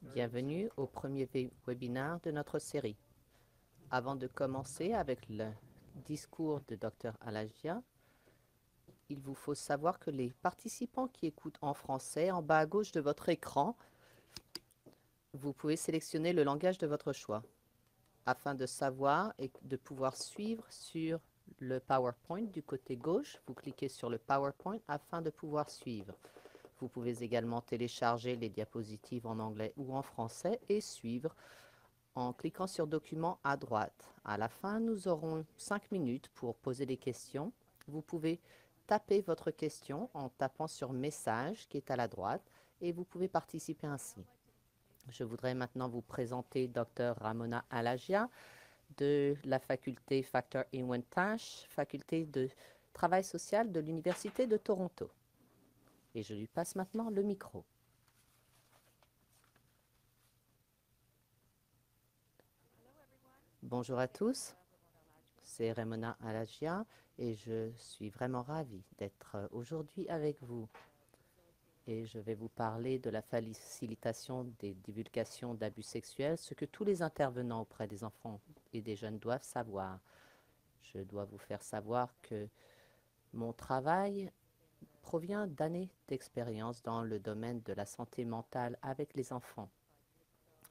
Bienvenue au premier webinaire de notre série. Avant de commencer avec le discours de Dr. Alagia, il vous faut savoir que les participants qui écoutent en français, en bas à gauche de votre écran, vous pouvez sélectionner le langage de votre choix afin de savoir et de pouvoir suivre sur le PowerPoint du côté gauche. Vous cliquez sur le PowerPoint afin de pouvoir suivre. Vous pouvez également télécharger les diapositives en anglais ou en français et suivre en cliquant sur Documents à droite. À la fin, nous aurons 5 minutes pour poser des questions. Vous pouvez taper votre question en tapant sur Message qui est à la droite et vous pouvez participer ainsi. Je voudrais maintenant vous présenter Dr. Ramona Alagia de la faculté Factor Inwentash, faculté de travail social de l'Université de Toronto. Et je lui passe maintenant le micro. Bonjour à tous, c'est Ramona Alagia et je suis vraiment ravie d'être aujourd'hui avec vous. Et je vais vous parler de la facilitation des divulgations d'abus sexuels, ce que tous les intervenants auprès des enfants et des jeunes doivent savoir. Je dois vous faire savoir que mon travail provient d'années d'expérience dans le domaine de la santé mentale avec les enfants.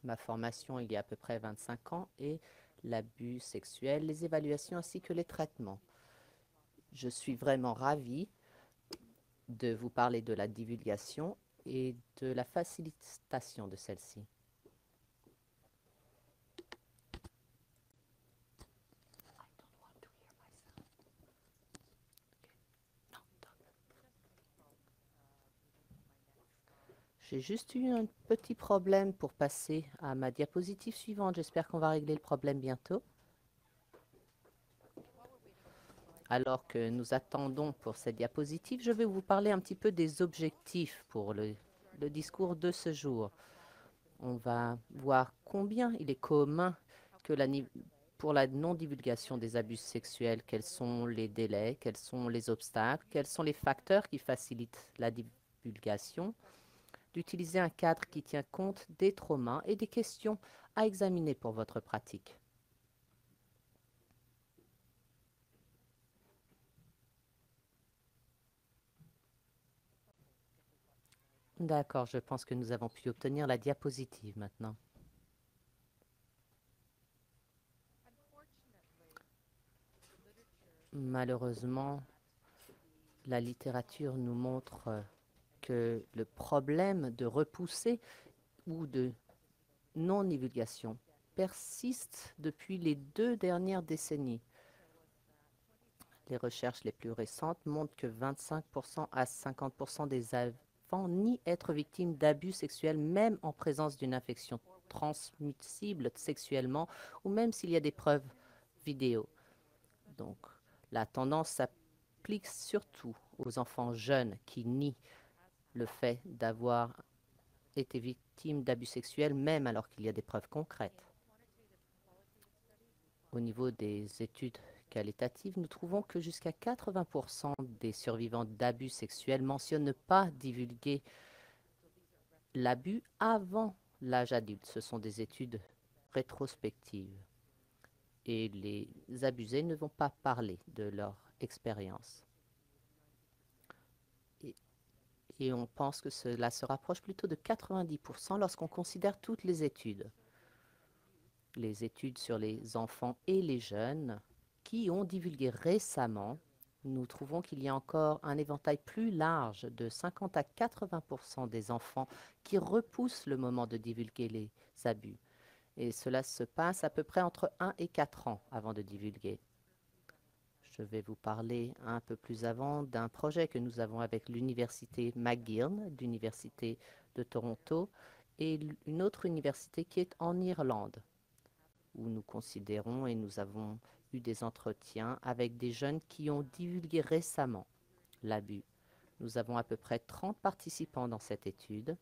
Ma formation il y a à peu près 25 ans est l'abus sexuel, les évaluations ainsi que les traitements. Je suis vraiment ravie de vous parler de la divulgation et de la facilitation de celle-ci. J'ai juste eu un petit problème pour passer à ma diapositive suivante. J'espère qu'on va régler le problème bientôt. Alors que nous attendons pour cette diapositive, je vais vous parler un petit peu des objectifs pour le discours de ce jour. On va voir combien il est commun que pour la non-divulgation des abus sexuels, quels sont les délais, quels sont les obstacles, quels sont les facteurs qui facilitent la divulgation, d'utiliser un cadre qui tient compte des traumas et des questions à examiner pour votre pratique. D'accord, je pense que nous avons pu obtenir la diapositive maintenant. Malheureusement, la littérature nous montre que le problème de repousser ou de non-divulgation persiste depuis les 2 dernières décennies. Les recherches les plus récentes montrent que 25% à 50% des enfants nient être victimes d'abus sexuels, même en présence d'une infection transmissible sexuellement ou même s'il y a des preuves vidéo. Donc, la tendance s'applique surtout aux enfants jeunes qui nient le fait d'avoir été victimes d'abus sexuels, même alors qu'il y a des preuves concrètes. Au niveau des études qualitatives, nous trouvons que jusqu'à 80% des survivants d'abus sexuels mentionnent ne pas divulguer l'abus avant l'âge adulte. Ce sont des études rétrospectives. Et les abusés ne vont pas parler de leur expérience. Et on pense que cela se rapproche plutôt de 90% lorsqu'on considère toutes les études. Les études sur les enfants et les jeunes qui ont divulgué récemment, nous trouvons qu'il y a encore un éventail plus large de 50 à 80% des enfants qui repoussent le moment de divulguer les abus. Et cela se passe à peu près entre 1 et 4 ans avant de divulguer. Je vais vous parler un peu plus avant d'un projet que nous avons avec l'université McGill, l'université de Toronto, et une autre université qui est en Irlande, où nous considérons et nous avons eu des entretiens avec des jeunes qui ont divulgué récemment l'abus. Nous avons à peu près 30 participants dans cette étude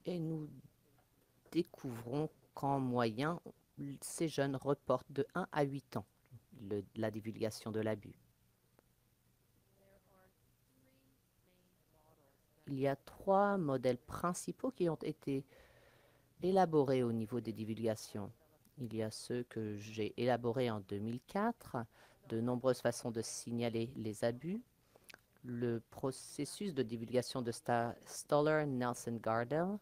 et nous découvrons qu'en moyenne, ces jeunes reportent de 1 à 8 ans la divulgation de l'abus. Il y a 3 modèles principaux qui ont été élaborés au niveau des divulgations. Il y a ceux que j'ai élaborés en 2004, de nombreuses façons de signaler les abus, le processus de divulgation de Stoller, Nelson Gardell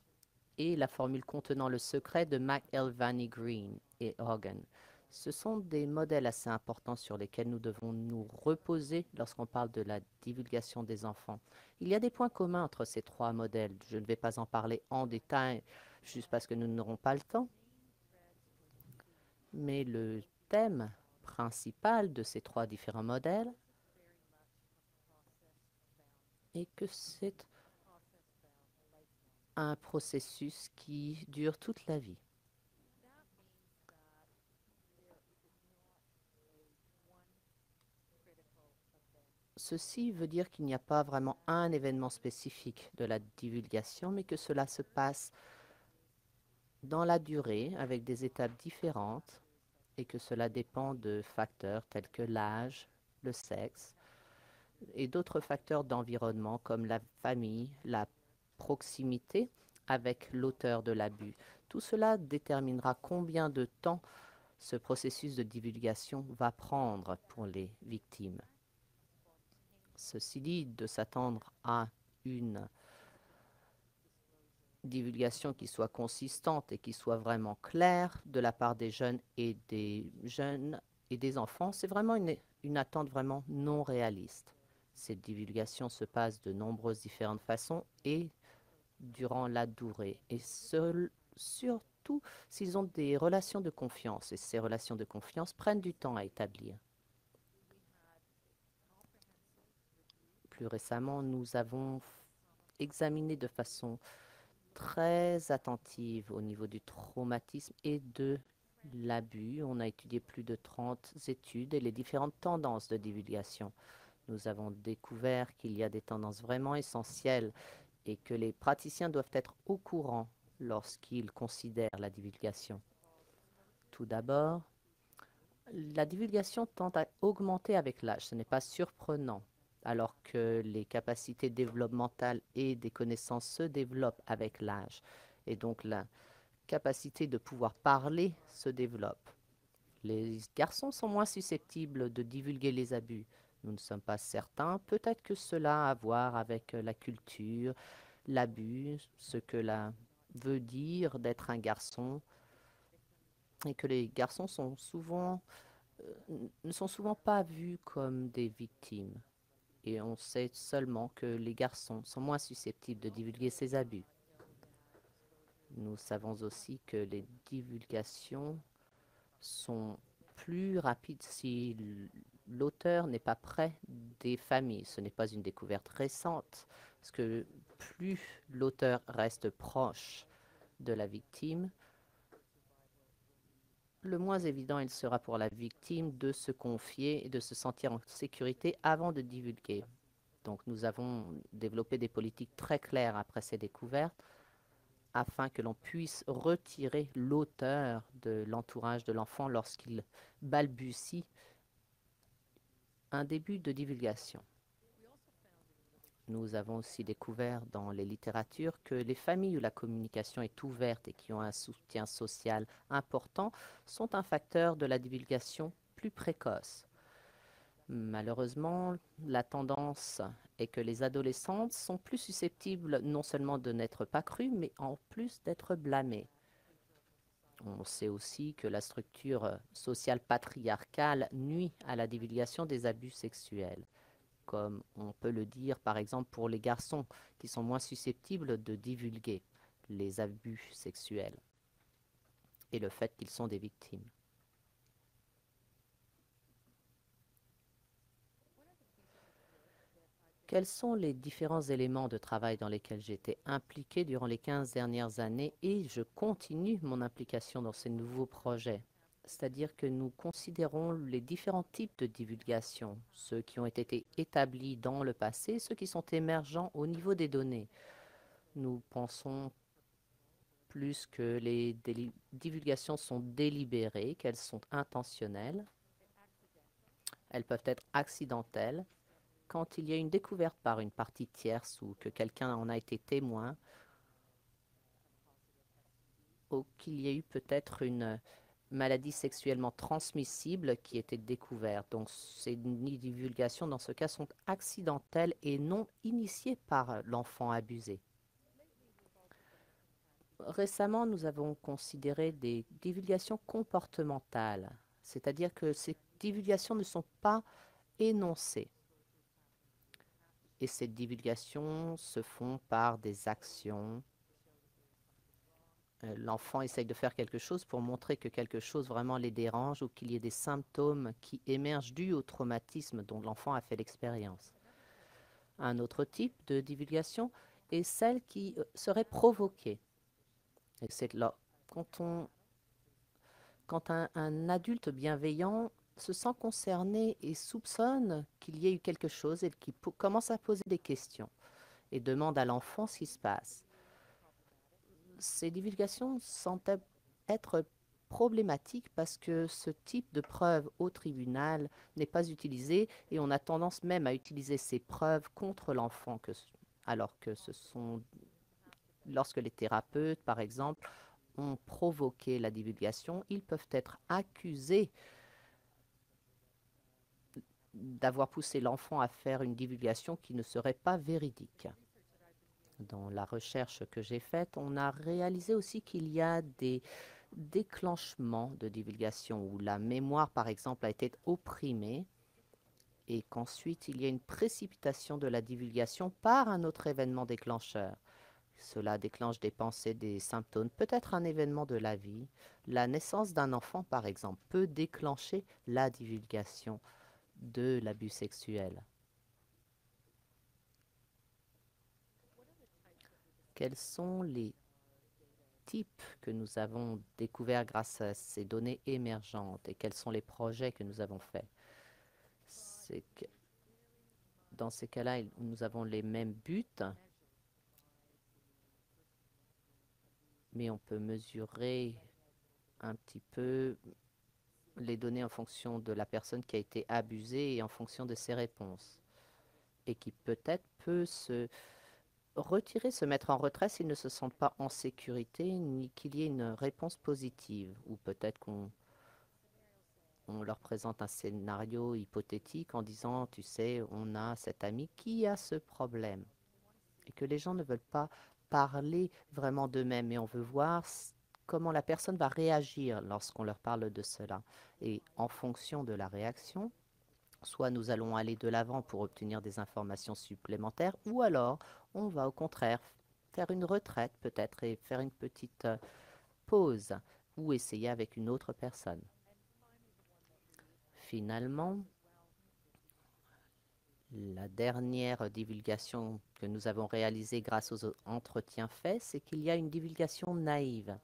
et la formule contenant le secret de McElvany Green et Hogan. Ce sont des modèles assez importants sur lesquels nous devons nous reposer lorsqu'on parle de la divulgation des enfants. Il y a des points communs entre ces 3 modèles. Je ne vais pas en parler en détail juste parce que nous n'aurons pas le temps. Mais le thème principal de ces 3 différents modèles est que c'est un processus qui dure toute la vie. Ceci veut dire qu'il n'y a pas vraiment un événement spécifique de la divulgation, mais que cela se passe dans la durée avec des étapes différentes et que cela dépend de facteurs tels que l'âge, le sexe et d'autres facteurs d'environnement comme la famille, la proximité avec l'auteur de l'abus. Tout cela déterminera combien de temps ce processus de divulgation va prendre pour les victimes. Ceci dit, de s'attendre à une divulgation qui soit consistante et qui soit vraiment claire de la part des jeunes et des enfants, c'est vraiment une attente vraiment non réaliste. Cette divulgation se passe de nombreuses différentes façons et durant la durée. Et surtout s'ils ont des relations de confiance. Et ces relations de confiance prennent du temps à établir. Plus récemment, nous avons examiné de façon très attentive au niveau du traumatisme et de l'abus. On a étudié plus de 30 études et les différentes tendances de divulgation. Nous avons découvert qu'il y a des tendances vraiment essentielles et que les praticiens doivent être au courant lorsqu'ils considèrent la divulgation. Tout d'abord, la divulgation tend à augmenter avec l'âge. Ce n'est pas surprenant, alors que les capacités développementales et des connaissances se développent avec l'âge. Et donc la capacité de pouvoir parler se développe. Les garçons sont moins susceptibles de divulguer les abus. Nous ne sommes pas certains. Peut-être que cela a à voir avec la culture, l'abus, ce que la veut dire d'être un garçon, et que les garçons ne sont souvent pas vus comme des victimes. Et on sait seulement que les garçons sont moins susceptibles de divulguer ces abus. Nous savons aussi que les divulgations sont plus rapides si l'auteur n'est pas près des familles. Ce n'est pas une découverte récente, parce que plus l'auteur reste proche de la victime, le moins évident il sera pour la victime de se confier et de se sentir en sécurité avant de divulguer. Donc nous avons développé des politiques très claires après ces découvertes afin que l'on puisse retirer l'auteur de l'entourage de l'enfant lorsqu'il balbutie un début de divulgation. Nous avons aussi découvert dans les littératures que les familles où la communication est ouverte et qui ont un soutien social important sont un facteur de la divulgation plus précoce. Malheureusement, la tendance est que les adolescentes sont plus susceptibles non seulement de n'être pas crues, mais en plus d'être blâmées. On sait aussi que la structure sociale patriarcale nuit à la divulgation des abus sexuels, comme on peut le dire par exemple pour les garçons qui sont moins susceptibles de divulguer les abus sexuels et le fait qu'ils sont des victimes. Quels sont les différents éléments de travail dans lesquels j'ai été impliqué durant les 15 dernières années et je continue mon implication dans ces nouveaux projets? C'est-à-dire que nous considérons les différents types de divulgation, ceux qui ont été établis dans le passé, ceux qui sont émergents au niveau des données. Nous pensons plus que les divulgations sont délibérées, qu'elles sont intentionnelles, elles peuvent être accidentelles quand il y a une découverte par une partie tierce ou que quelqu'un en a été témoin, ou qu'il y a eu peut-être une maladie sexuellement transmissible qui était découverte. Donc ces divulgations, dans ce cas, sont accidentelles et non initiées par l'enfant abusé. Récemment, nous avons considéré des divulgations comportementales, c'est-à-dire que ces divulgations ne sont pas énoncées. Et ces divulgations se font par des actions. L'enfant essaye de faire quelque chose pour montrer que quelque chose vraiment les dérange ou qu'il y ait des symptômes qui émergent dus au traumatisme dont l'enfant a fait l'expérience. Un autre type de divulgation est celle qui serait provoquée. Et c'est là, quand un adulte bienveillant se sent concerné et soupçonne qu'il y ait eu quelque chose et qu'il commence à poser des questions et demande à l'enfant ce qui se passe. Ces divulgations semblent être problématiques parce que ce type de preuve au tribunal n'est pas utilisé et on a tendance même à utiliser ces preuves contre l'enfant, alors que ce sont, lorsque les thérapeutes, par exemple, ont provoqué la divulgation, ils peuvent être accusés d'avoir poussé l'enfant à faire une divulgation qui ne serait pas véridique. Dans la recherche que j'ai faite, on a réalisé aussi qu'il y a des déclenchements de divulgation où la mémoire, par exemple, a été opprimée et qu'ensuite il y a une précipitation de la divulgation par un autre événement déclencheur. Cela déclenche des pensées, des symptômes, peut-être un événement de la vie. La naissance d'un enfant, par exemple, peut déclencher la divulgation de l'abus sexuel. Quels sont les types que nous avons découverts grâce à ces données émergentes et quels sont les projets que nous avons faits? C'est que dans ces cas-là, nous avons les mêmes buts, mais on peut mesurer un petit peu les données en fonction de la personne qui a été abusée et en fonction de ses réponses. Et qui peut-être peut se retirer, se mettre en retrait s'ils ne se sentent pas en sécurité, ni qu'il y ait une réponse positive. Ou peut-être qu'on leur présente un scénario hypothétique en disant, tu sais, on a cet ami qui a ce problème. Et que les gens ne veulent pas parler vraiment d'eux-mêmes, mais on veut voir comment la personne va réagir lorsqu'on leur parle de cela. Et en fonction de la réaction, soit nous allons aller de l'avant pour obtenir des informations supplémentaires, ou alors on va au contraire faire une retraite peut-être et faire une petite pause ou essayer avec une autre personne. Finalement, la dernière divulgation que nous avons réalisée grâce aux entretiens faits, c'est qu'il y a une divulgation naïve,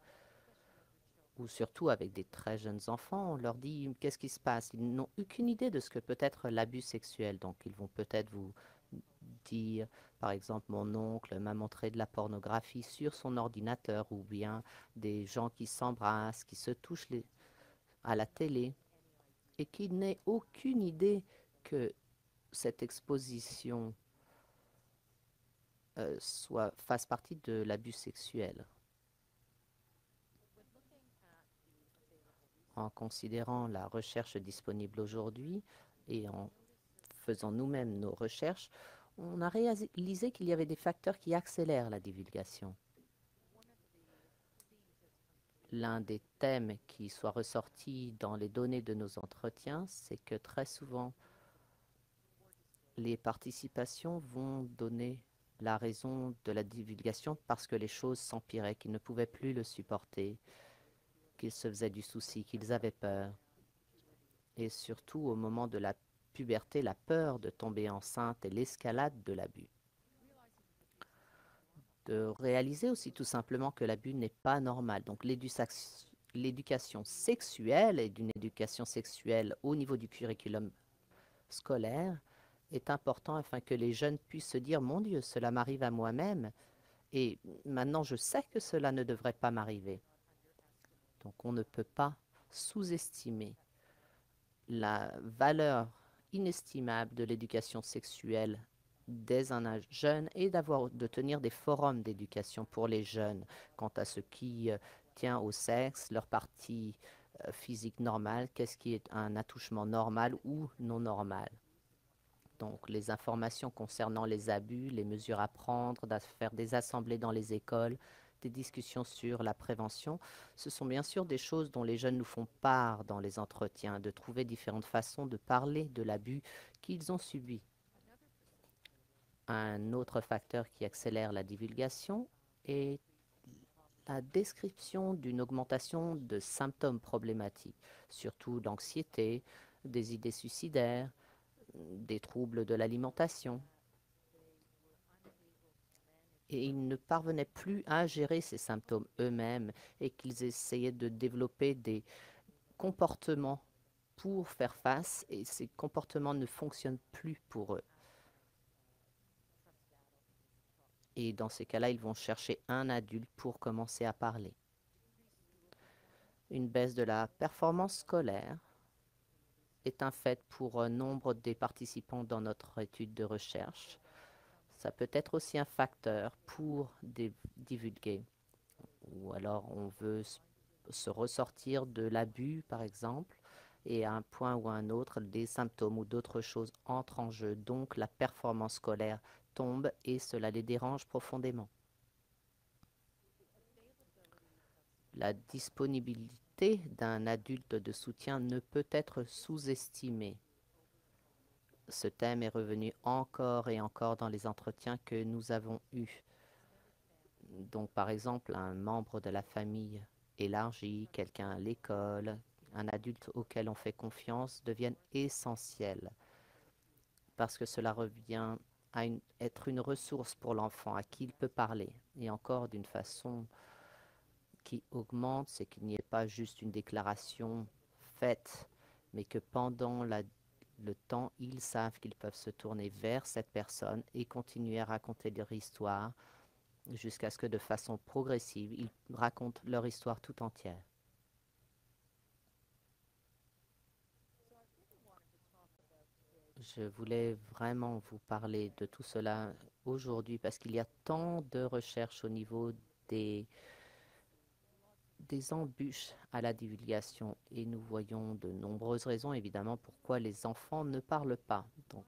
ou surtout avec des très jeunes enfants, on leur dit qu'est-ce qui se passe. Ils n'ont aucune idée de ce que peut être l'abus sexuel, donc ils vont peut-être vous dire, par exemple, mon oncle m'a montré de la pornographie sur son ordinateur, ou bien des gens qui s'embrassent, qui se touchent à la télé, et qui n'aient aucune idée que cette exposition fasse partie de l'abus sexuel. En considérant la recherche disponible aujourd'hui et en faisant nous-mêmes nos recherches, on a réalisé qu'il y avait des facteurs qui accélèrent la divulgation. L'un des thèmes qui soit ressorti dans les données de nos entretiens, c'est que très souvent, les participations vont donner la raison de la divulgation parce que les choses s'empiraient, qu'ils ne pouvaient plus le supporter, qu'ils se faisaient du souci, qu'ils avaient peur. Et surtout, au moment de la puberté, la peur de tomber enceinte et l'escalade de l'abus. De réaliser aussi tout simplement que l'abus n'est pas normal. Donc l'éducation sexuelle et d'une éducation sexuelle au niveau du curriculum scolaire est important afin que les jeunes puissent se dire « Mon Dieu, cela m'arrive à moi-même et maintenant je sais que cela ne devrait pas m'arriver ». Donc on ne peut pas sous-estimer la valeur inestimable de l'éducation sexuelle dès un âge jeune et de tenir des forums d'éducation pour les jeunes quant à ce qui tient au sexe, leur partie physique normale, qu'est-ce qui est un attouchement normal ou non normal. Donc, les informations concernant les abus, les mesures à prendre, de faire des assemblées dans les écoles, des discussions sur la prévention, ce sont bien sûr des choses dont les jeunes nous font part dans les entretiens, de trouver différentes façons de parler de l'abus qu'ils ont subi. Un autre facteur qui accélère la divulgation est la description d'une augmentation de symptômes problématiques, surtout l'anxiété, des idées suicidaires, des troubles de l'alimentation. Et ils ne parvenaient plus à gérer ces symptômes eux-mêmes et qu'ils essayaient de développer des comportements pour faire face et ces comportements ne fonctionnent plus pour eux. Et dans ces cas-là, ils vont chercher un adulte pour commencer à parler. Une baisse de la performance scolaire est un fait pour nombre des participants dans notre étude de recherche. Ça peut être aussi un facteur pour divulguer. Ou alors on veut se ressortir de l'abus, par exemple, et à un point ou à un autre, des symptômes ou d'autres choses entrent en jeu. Donc la performance scolaire tombe et cela les dérange profondément. La disponibilité d'un adulte de soutien ne peut être sous-estimée. Ce thème est revenu encore et encore dans les entretiens que nous avons eus. Donc, par exemple, un membre de la famille élargie, quelqu'un à l'école, un adulte auquel on fait confiance deviennent essentiels parce que cela revient à être une ressource pour l'enfant à qui il peut parler. Et encore d'une façon qui augmente, c'est qu'il n'y ait pas juste une déclaration faite, mais que pendant le temps, ils savent qu'ils peuvent se tourner vers cette personne et continuer à raconter leur histoire jusqu'à ce que de façon progressive, ils racontent leur histoire tout entière. Je voulais vraiment vous parler de tout cela aujourd'hui parce qu'il y a tant de recherches au niveau des, des embûches à la divulgation et nous voyons de nombreuses raisons évidemment pourquoi les enfants ne parlent pas. Donc,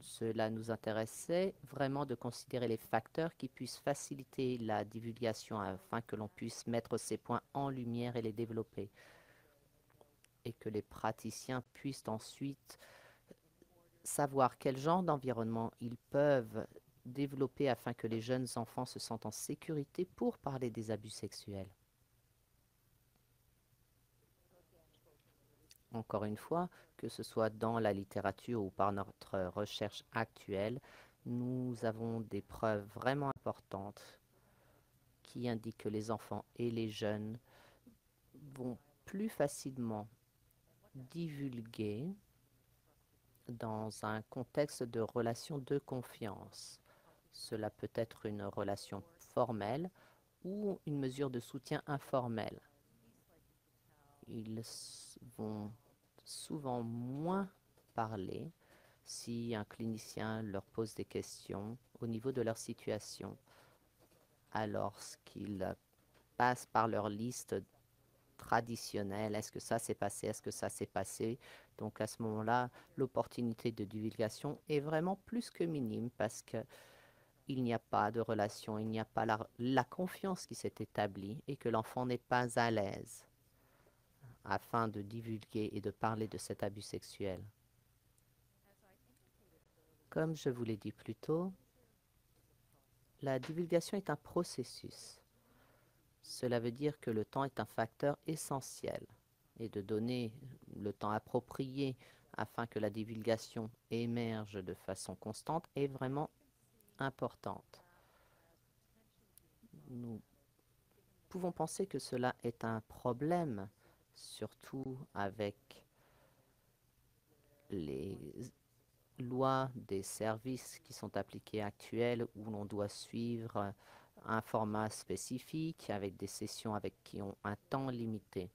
cela nous intéressait vraiment de considérer les facteurs qui puissent faciliter la divulgation afin que l'on puisse mettre ces points en lumière et les développer et que les praticiens puissent ensuite savoir quel genre d'environnement ils peuvent développer afin que les jeunes enfants se sentent en sécurité pour parler des abus sexuels. Encore une fois, que ce soit dans la littérature ou par notre recherche actuelle, nous avons des preuves vraiment importantes qui indiquent que les enfants et les jeunes vont plus facilement divulguer dans un contexte de relation de confiance. Cela peut être une relation formelle ou une mesure de soutien informel. Ils vont souvent moins parler si un clinicien leur pose des questions au niveau de leur situation, alors qu'ils passent par leur liste traditionnelle. Est-ce que ça s'est passé? Est-ce que ça s'est passé? Donc à ce moment-là, l'opportunité de divulgation est vraiment plus que minime parce que il n'y a pas de relation, il n'y a pas la confiance qui s'est établie et que l'enfant n'est pas à l'aise afin de divulguer et de parler de cet abus sexuel. Comme je vous l'ai dit plus tôt, la divulgation est un processus. Cela veut dire que le temps est un facteur essentiel et de donner le temps approprié afin que la divulgation émerge de façon constante est vraiment importante. Nous pouvons penser que cela est un problème, surtout avec les lois des services qui sont appliquées actuelles où l'on doit suivre un format spécifique avec des sessions qui ont un temps limité.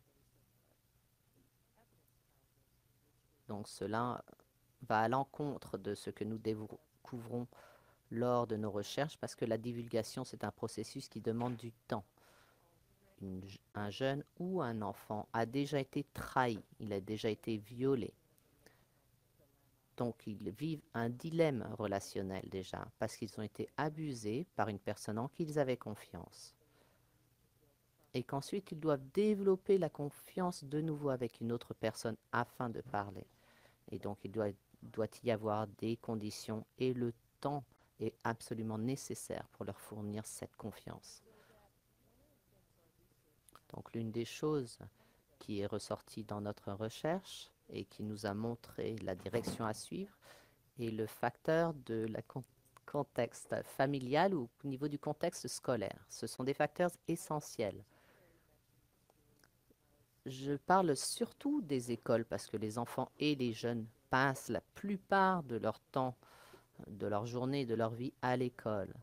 Donc cela va à l'encontre de ce que nous découvrons lors de nos recherches parce que la divulgation, c'est un processus qui demande du temps. Un jeune ou un enfant a déjà été trahi, il a déjà été violé. Donc ils vivent un dilemme relationnel déjà parce qu'ils ont été abusés par une personne en qui ils avaient confiance. Et qu'ensuite ils doivent développer la confiance de nouveau avec une autre personne afin de parler. Et donc doit y avoir des conditions et le temps est absolument nécessaire pour leur fournir cette confiance. Donc l'une des choses qui est ressortie dans notre recherche et qui nous a montré la direction à suivre est le facteur de la contexte familial ou au niveau du contexte scolaire. Ce sont des facteurs essentiels. Je parle surtout des écoles parce que les enfants et les jeunes passent la plupart de leur temps, de leur journée, de leur vie à l'école.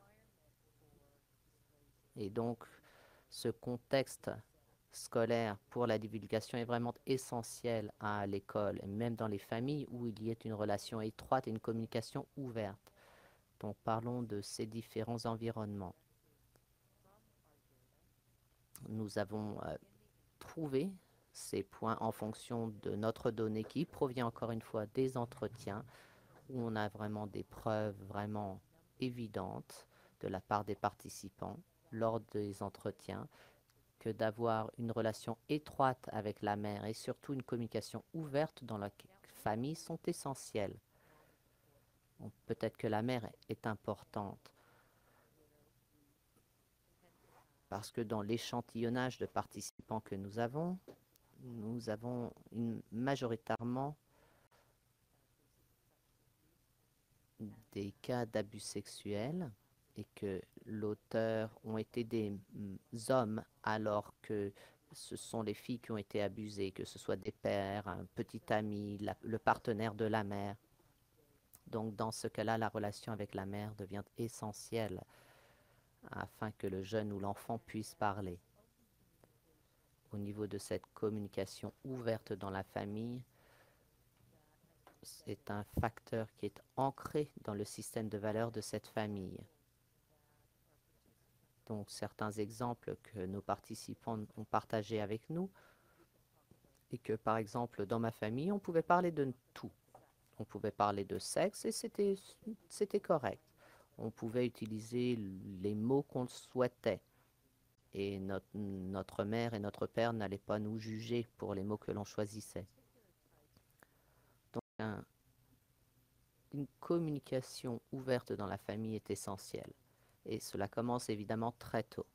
Et donc, ce contexte scolaire pour la divulgation est vraiment essentiel à l'école, et même dans les familles où il y a une relation étroite et une communication ouverte. Donc, parlons de ces différents environnements. Nous avons trouvé ces points en fonction de notre donnée qui provient encore une fois des entretiens où on a vraiment des preuves vraiment évidentes de la part des participants lors des entretiens que d'avoir une relation étroite avec la mère et surtout une communication ouverte dans la famille sont essentielles. Peut-être que la mère est importante parce que dans l'échantillonnage de participants que nous avons majoritairement des cas d'abus sexuels et que l'auteur ont été des hommes alors que ce sont les filles qui ont été abusées, que ce soit des pères, un petit ami, le partenaire de la mère. Donc dans ce cas-là, la relation avec la mère devient essentielle afin que le jeune ou l'enfant puisse parler. Au niveau de cette communication ouverte dans la famille, c'est un facteur qui est ancré dans le système de valeurs de cette famille. Donc certains exemples que nos participants ont partagés avec nous et que par exemple dans ma famille on pouvait parler de tout. On pouvait parler de sexe et c'était correct. On pouvait utiliser les mots qu'on souhaitait et notre mère et notre père n'allaient pas nous juger pour les mots que l'on choisissait. Donc une communication ouverte dans la famille est essentielle et cela commence évidemment très tôt.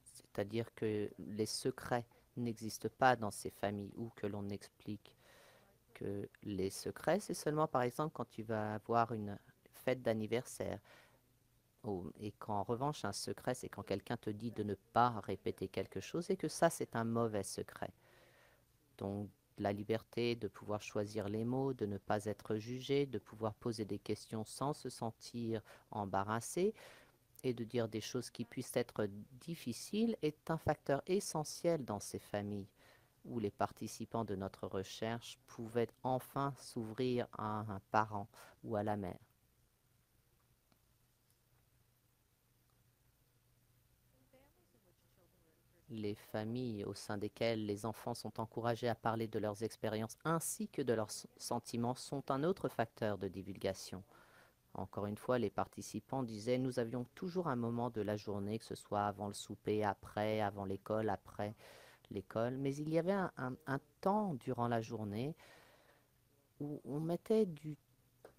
C'est-à-dire que les secrets n'existent pas dans ces familles ou que l'on explique que les secrets, c'est seulement par exemple quand tu vas avoir une fête d'anniversaire. Et qu'en revanche, un secret, c'est quand quelqu'un te dit de ne pas répéter quelque chose et que ça, c'est un mauvais secret. Donc, la liberté de pouvoir choisir les mots, de ne pas être jugé, de pouvoir poser des questions sans se sentir embarrassé, et de dire des choses qui puissent être difficiles est un facteur essentiel dans ces familles où les participants de notre recherche pouvaient enfin s'ouvrir à un parent ou à la mère. Les familles au sein desquelles les enfants sont encouragés à parler de leurs expériences ainsi que de leurs sentiments sont un autre facteur de divulgation. Encore une fois, les participants disaient nous avions toujours un moment de la journée, que ce soit avant le souper, après, avant l'école, après l'école, mais il y avait un temps durant la journée où on mettait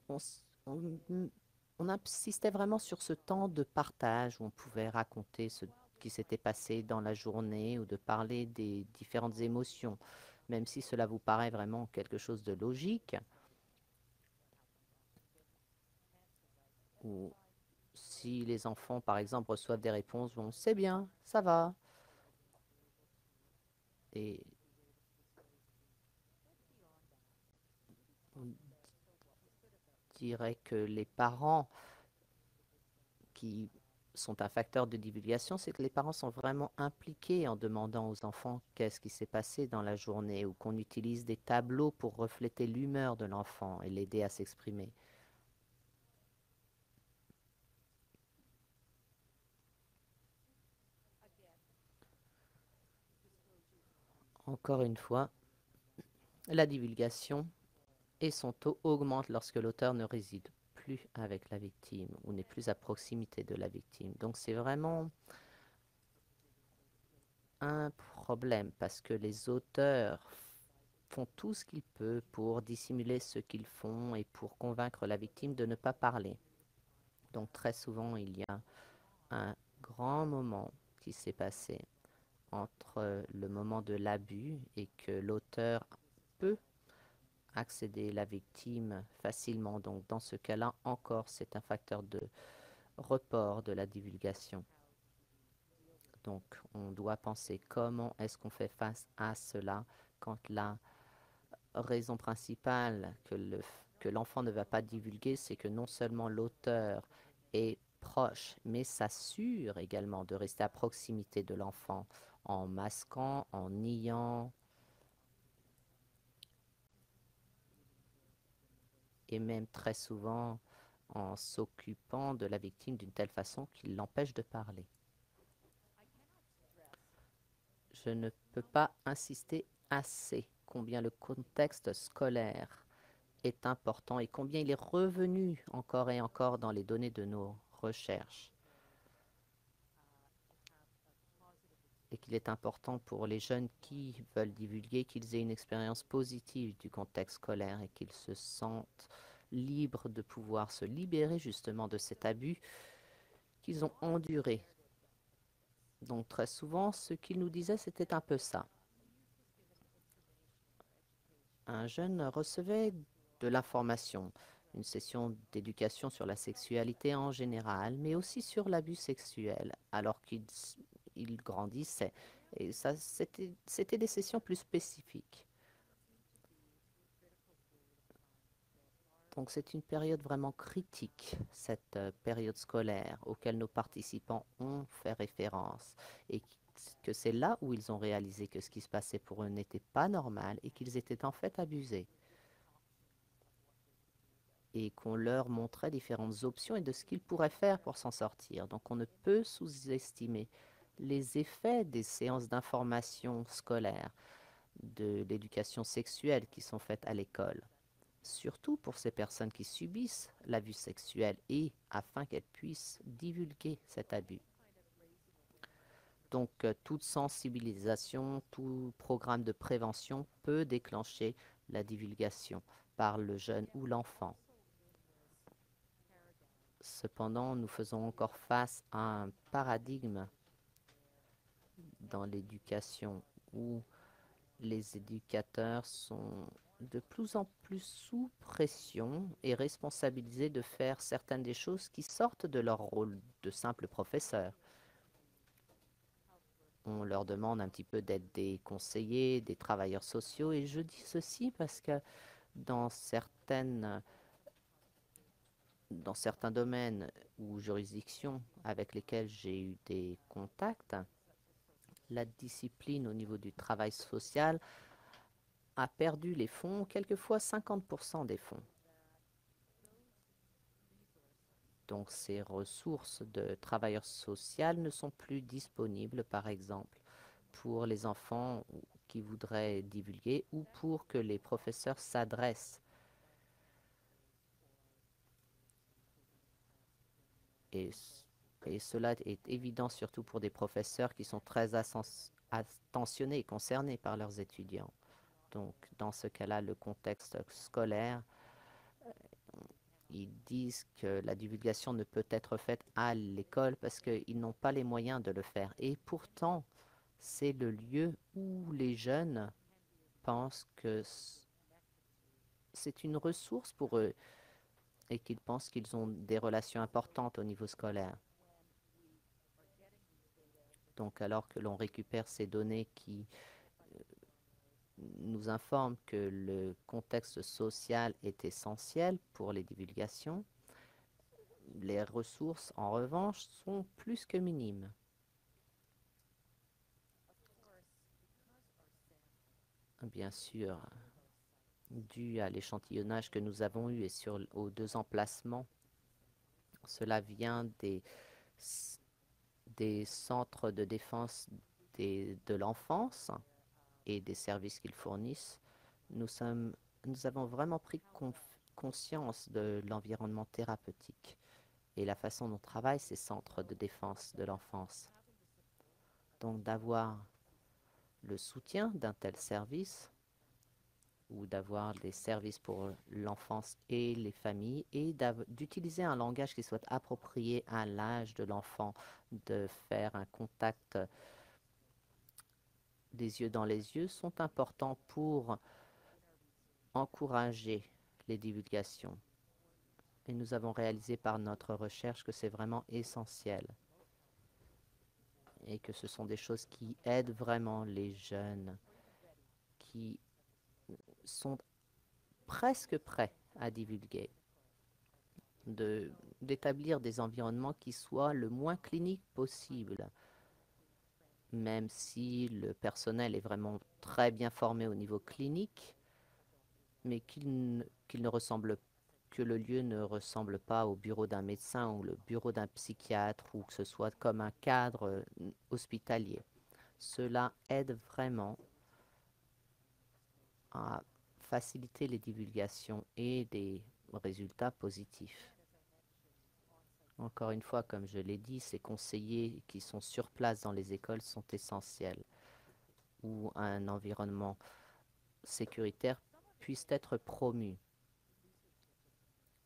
on, on- on insistait vraiment sur ce temps de partage où on pouvait raconter ce qui s'était passé dans la journée ou de parler des différentes émotions, même si cela vous paraît vraiment quelque chose de logique, ou si les enfants, par exemple, reçoivent des réponses, bon, c'est bien, ça va, et on dirait que les parents qui sont un facteur de divulgation, c'est que les parents sont vraiment impliqués en demandant aux enfants qu'est-ce qui s'est passé dans la journée ou qu'on utilise des tableaux pour refléter l'humeur de l'enfant et l'aider à s'exprimer. Encore une fois, la divulgation et son taux augmente lorsque l'auteur ne réside plus avec la victime ou n'est plus à proximité de la victime. Donc c'est vraiment un problème parce que les auteurs font tout ce qu'ils peuvent pour dissimuler ce qu'ils font et pour convaincre la victime de ne pas parler. Donc très souvent, il y a un grand moment qui s'est passé entre le moment de l'abus et que l'auteur peut accéder à la victime facilement. Donc dans ce cas-là, encore, c'est un facteur de report de la divulgation. Donc on doit penser comment est-ce qu'on fait face à cela quand la raison principale que l'enfant ne va pas divulguer, c'est que non seulement l'auteur est proche, mais s'assure également de rester à proximité de l'enfant en masquant, en niant et même très souvent en s'occupant de la victime d'une telle façon qu'il l'empêche de parler. Je ne peux pas insister assez combien le contexte scolaire est important et combien il est revenu encore et encore dans les données de nos recherches. Et qu'il est important pour les jeunes qui veulent divulguer qu'ils aient une expérience positive du contexte scolaire et qu'ils se sentent libres de pouvoir se libérer justement de cet abus qu'ils ont enduré. Donc très souvent, ce qu'ils nous disaient, c'était un peu ça. Un jeune recevait de l'information, une session d'éducation sur la sexualité en général, mais aussi sur l'abus sexuel, alors qu'il grandissait. Et ça, c'était des sessions plus spécifiques. Donc c'est une période vraiment critique, cette période scolaire auquel nos participants ont fait référence et que c'est là où ils ont réalisé que ce qui se passait pour eux n'était pas normal et qu'ils étaient en fait abusés et qu'on leur montrait différentes options et de ce qu'ils pourraient faire pour s'en sortir. Donc on ne peut sous-estimer les effets des séances d'information scolaire, de l'éducation sexuelle qui sont faites à l'école, surtout pour ces personnes qui subissent l'abus sexuel et afin qu'elles puissent divulguer cet abus. Donc, toute sensibilisation, tout programme de prévention peut déclencher la divulgation par le jeune ou l'enfant. Cependant, nous faisons encore face à un paradigme dans l'éducation où les éducateurs sont de plus en plus sous pression et responsabilisés de faire certaines des choses qui sortent de leur rôle de simple professeur. On leur demande un petit peu d'être des conseillers, des travailleurs sociaux, et je dis ceci parce que dans certains domaines ou juridictions avec lesquels j'ai eu des contacts, la discipline au niveau du travail social a perdu les fonds, quelquefois 50% des fonds. Donc ces ressources de travailleurs sociaux ne sont plus disponibles, par exemple, pour les enfants qui voudraient divulguer ou pour que les professeurs s'adressent. Et, et cela est évident surtout pour des professeurs qui sont très attentionnés et concernés par leurs étudiants. Donc dans ce cas-là, le contexte scolaire, ils disent que la divulgation ne peut être faite à l'école parce qu'ils n'ont pas les moyens de le faire. Et pourtant, c'est le lieu où les jeunes pensent que c'est une ressource pour eux et qu'ils pensent qu'ils ont des relations importantes au niveau scolaire. Donc alors que l'on récupère ces données qui nous informent que le contexte social est essentiel pour les divulgations, Les ressources, en revanche, sont plus que minimes. Bien sûr, dû à l'échantillonnage que nous avons eu et aux 2 emplacements, cela vient des centres de défense de l'enfance et des services qu'ils fournissent. Nous, nous avons vraiment pris conscience de l'environnement thérapeutique et la façon dont travaillent ces centres de défense de l'enfance. Donc d'avoir le soutien d'un tel service ou d'avoir des services pour l'enfance et les familles et d'utiliser un langage qui soit approprié à l'âge de l'enfant, de faire un contact des yeux dans les yeux sont importants pour encourager les divulgations. Et nous avons réalisé par notre recherche que c'est vraiment essentiel et que ce sont des choses qui aident vraiment les jeunes qui sont presque prêts à divulguer, d'établir des environnements qui soient le moins cliniques possible, même si le personnel est vraiment très bien formé au niveau clinique, mais qu'il ne ressemble que le lieu ne ressemble pas au bureau d'un médecin ou le bureau d'un psychiatre ou que ce soit comme un cadre hospitalier. Cela aide vraiment à faciliter les divulgations et des résultats positifs. Encore une fois, comme je l'ai dit, ces conseillers qui sont sur place dans les écoles sont essentiels, où un environnement sécuritaire puisse être promu.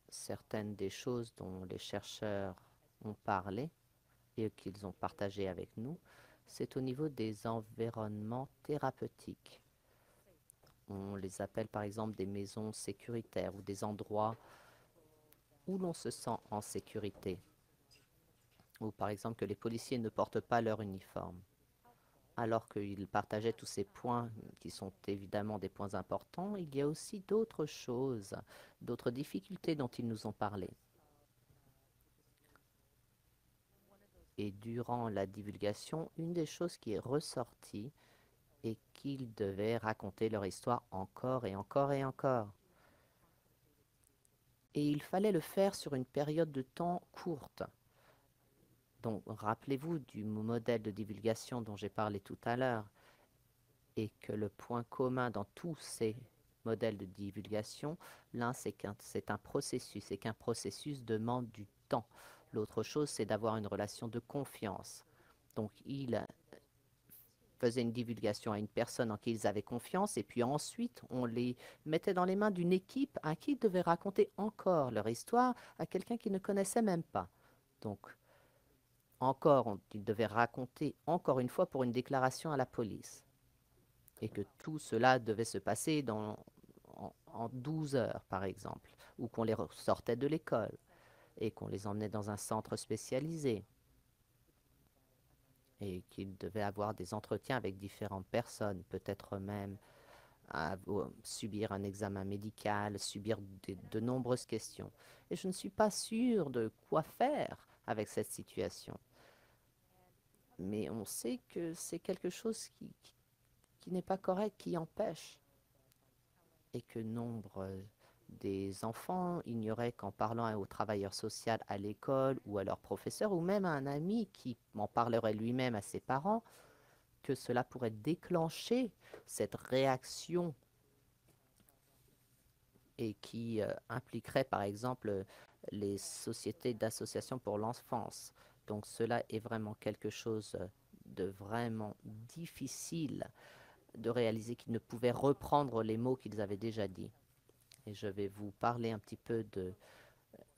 Certaines des choses dont les chercheurs ont parlé et qu'ils ont partagé avec nous, c'est au niveau des environnements thérapeutiques. On les appelle par exemple des maisons sécuritaires ou des endroits où l'on se sent en sécurité. Ou par exemple que les policiers ne portent pas leur uniforme. Alors qu'ils partageaient tous ces points qui sont évidemment des points importants, il y a aussi d'autres choses, d'autres difficultés dont ils nous ont parlé. Et durant la divulgation, une des choses qui est ressortie est qu'ils devaient raconter leur histoire encore et encore et encore. Et il fallait le faire sur une période de temps courte. Donc, rappelez-vous du modèle de divulgation dont j'ai parlé tout à l'heure, et que le point commun dans tous ces modèles de divulgation, l'un, c'est un processus, et qu'un processus demande du temps. L'autre chose, c'est d'avoir une relation de confiance. Donc, il faisait une divulgation à une personne en qui ils avaient confiance, et puis ensuite, on les mettait dans les mains d'une équipe à qui ils devaient raconter encore leur histoire à quelqu'un qu'ils ne connaissaient même pas. Donc, encore, ils devaient raconter encore une fois pour une déclaration à la police. Et que tout cela devait se passer en 12 heures, par exemple, ou qu'on les sortait de l'école et qu'on les emmenait dans un centre spécialisé et qu'ils devaient avoir des entretiens avec différentes personnes, peut-être même subir un examen médical, subir de nombreuses questions. Et je ne suis pas sûre de quoi faire avec cette situation. Mais on sait que c'est quelque chose qui n'est pas correct, qui empêche. Et que nombre des enfants ignoraient qu'en parlant au travailleur social à l'école ou à leur professeur ou même à un ami qui en parlerait lui-même à ses parents, que cela pourrait déclencher cette réaction et qui impliquerait par exemple les sociétés d'association pour l'enfance. Donc cela est vraiment quelque chose de vraiment difficile de réaliser qu'ils ne pouvaient reprendre les mots qu'ils avaient déjà dit. Et je vais vous parler un petit peu de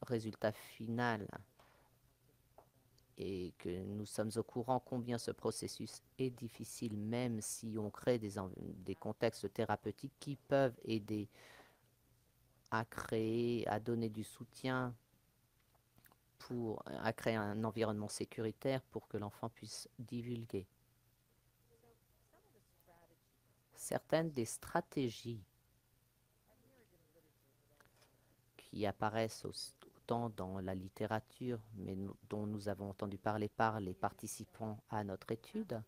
résultat final et que nous sommes au courant combien ce processus est difficile, même si on crée des contextes thérapeutiques qui peuvent aider à créer, à donner du soutien, à créer un environnement sécuritaire pour que l'enfant puisse divulguer. Certaines des stratégies qui apparaissent important dans la littérature, mais dont nous avons entendu parler par les participants à notre étude,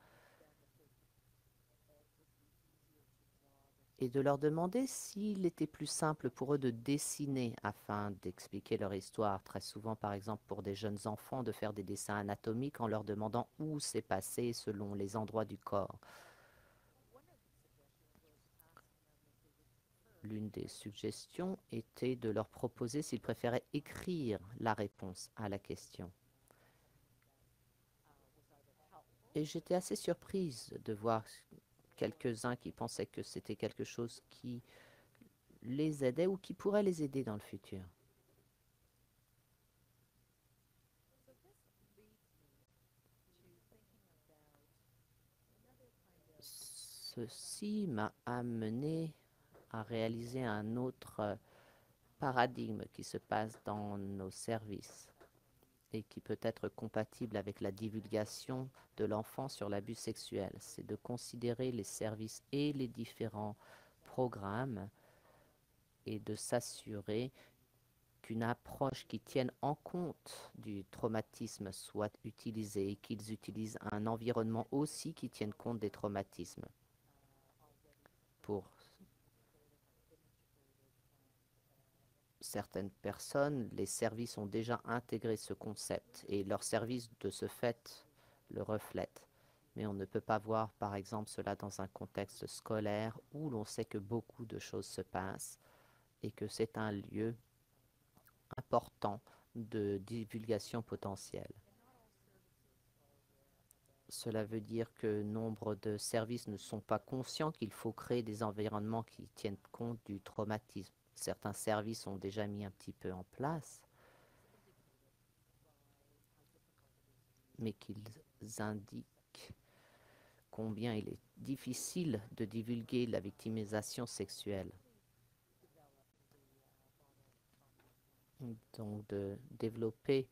et de leur demander s'il était plus simple pour eux de dessiner afin d'expliquer leur histoire. Très souvent, par exemple, pour des jeunes enfants, de faire des dessins anatomiques en leur demandant où c'est passé selon les endroits du corps. L'une des suggestions était de leur proposer s'ils préféraient écrire la réponse à la question. Et j'étais assez surprise de voir quelques-uns qui pensaient que c'était quelque chose qui les aidait ou qui pourrait les aider dans le futur. Ceci m'a amené à réaliser un autre paradigme qui se passe dans nos services et qui peut être compatible avec la divulgation de l'enfant sur l'abus sexuel. C'est de considérer les services et les différents programmes et de s'assurer qu'une approche qui tienne en compte du traumatisme soit utilisée et qu'ils utilisent un environnement aussi qui tienne compte des traumatismes. Pour certaines personnes, les services ont déjà intégré ce concept et leurs services, de ce fait, le reflètent. Mais on ne peut pas voir, par exemple, cela dans un contexte scolaire où l'on sait que beaucoup de choses se passent et que c'est un lieu important de divulgation potentielle. Cela veut dire que nombre de services ne sont pas conscients qu'il faut créer des environnements qui tiennent compte du traumatisme. Certains services ont déjà mis un petit peu en place, mais qu'ils indiquent combien il est difficile de divulguer la victimisation sexuelle. Donc de développer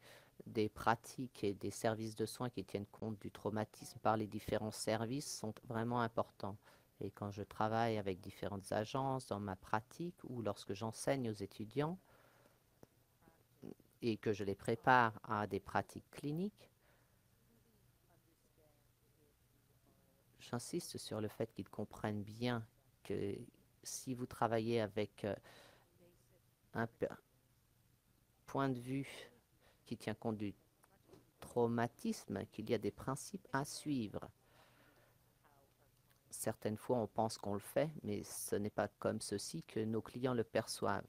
des pratiques et des services de soins qui tiennent compte du traumatisme par les différents services sont vraiment importants. Et quand je travaille avec différentes agences dans ma pratique ou lorsque j'enseigne aux étudiants et que je les prépare à des pratiques cliniques, j'insiste sur le fait qu'ils comprennent bien que si vous travaillez avec un point de vue qui tient compte du traumatisme, qu'il y a des principes à suivre. Certaines fois, on pense qu'on le fait, mais ce n'est pas comme ceci que nos clients le perçoivent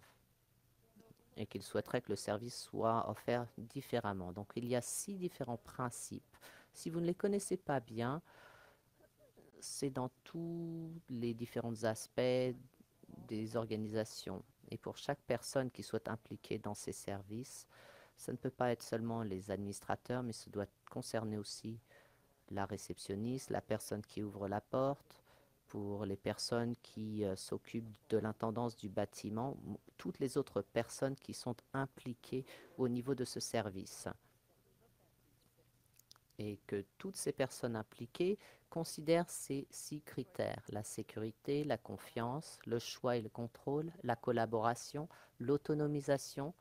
et qu'ils souhaiteraient que le service soit offert différemment. Donc, il y a 6 différents principes. Si vous ne les connaissez pas bien, c'est dans tous les différents aspects des organisations. Et pour chaque personne qui soit impliquée dans ces services, ça ne peut pas être seulement les administrateurs, mais ça doit concerner aussi la réceptionniste, la personne qui ouvre la porte, pour les personnes qui s'occupent de l'intendance du bâtiment, toutes les autres personnes qui sont impliquées au niveau de ce service. Et que toutes ces personnes impliquées considèrent ces 6 critères: la sécurité, la confiance, le choix et le contrôle, la collaboration, l'autonomisation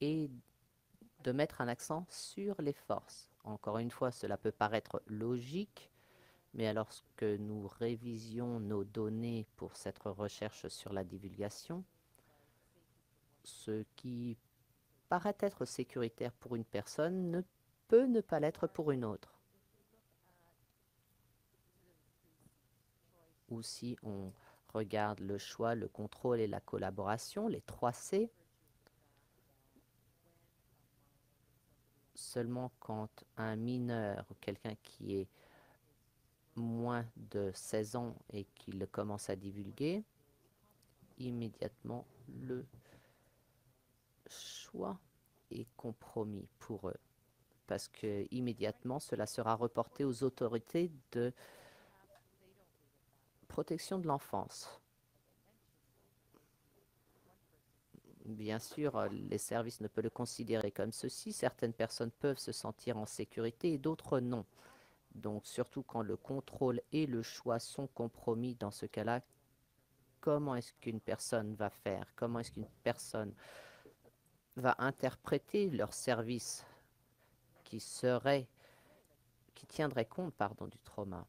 et de mettre un accent sur les forces. Encore une fois, cela peut paraître logique, mais lorsque nous révisions nos données pour cette recherche sur la divulgation, ce qui paraît être sécuritaire pour une personne ne peut ne pas l'être pour une autre. Ou si on regarde le choix, le contrôle et la collaboration, les 3 C, seulement quand un mineur ou quelqu'un qui est moins de 16 ans et qu'il commence à divulguer, immédiatement le choix est compromis pour eux. Parce que immédiatement cela sera reporté aux autorités de protection de l'enfance. Bien sûr, les services ne peuvent le considérer comme ceci. Certaines personnes peuvent se sentir en sécurité et d'autres non. Donc, surtout quand le contrôle et le choix sont compromis, dans ce cas-là, comment est-ce qu'une personne va faire? Comment est-ce qu'une personne va interpréter leur service qui tiendrait compte, pardon, du trauma.